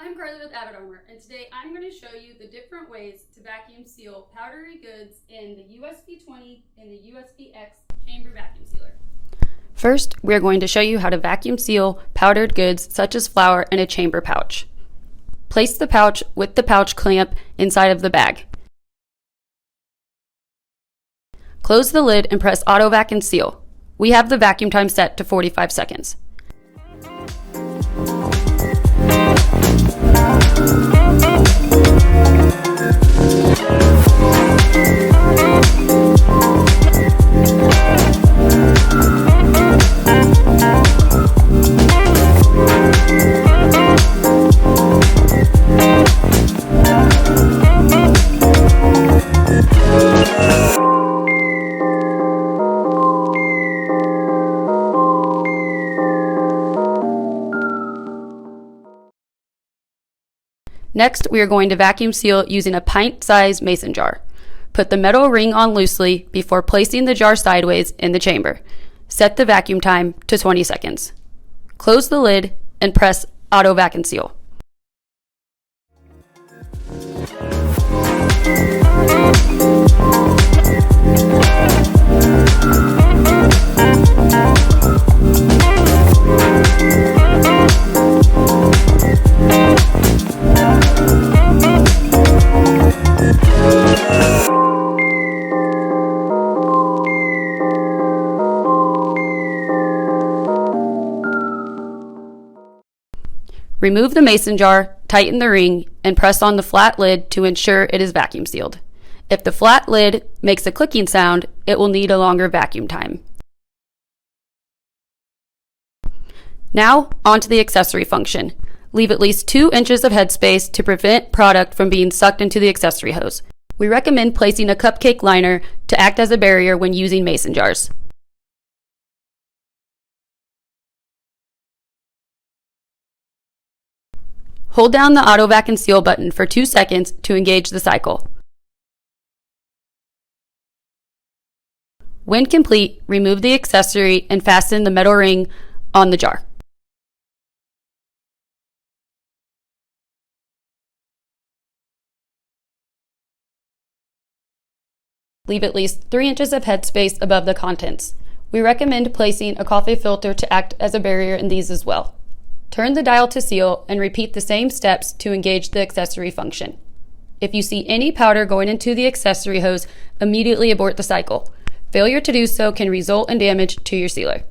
I'm Carly with Avid Armor, and today I'm going to show you the different ways to vacuum seal powdery goods in the USV20 and the USVX chamber vacuum sealer. First, we are going to show you how to vacuum seal powdered goods such as flour in a chamber pouch. Place the pouch with the pouch clamp inside of the bag. Close the lid and press auto vac and seal. We have the vacuum time set to 45 seconds. Next, we are going to vacuum seal using a pint-sized mason jar. Put the metal ring on loosely before placing the jar sideways in the chamber. Set the vacuum time to 20 seconds. Close the lid and press auto vac and seal. Remove the mason jar, tighten the ring, and press on the flat lid to ensure it is vacuum sealed. If the flat lid makes a clicking sound, it will need a longer vacuum time. Now, onto the accessory function. Leave at least 2 inches of headspace to prevent product from being sucked into the accessory hose. We recommend placing a cupcake liner to act as a barrier when using mason jars. Hold down the auto vac and seal button for 2 seconds to engage the cycle. When complete, remove the accessory and fasten the metal ring on the jar. Leave at least 3 inches of headspace above the contents. We recommend placing a coffee filter to act as a barrier in these as well. Turn the dial to seal and repeat the same steps to engage the accessory function. If you see any powder going into the accessory hose, immediately abort the cycle. Failure to do so can result in damage to your sealer.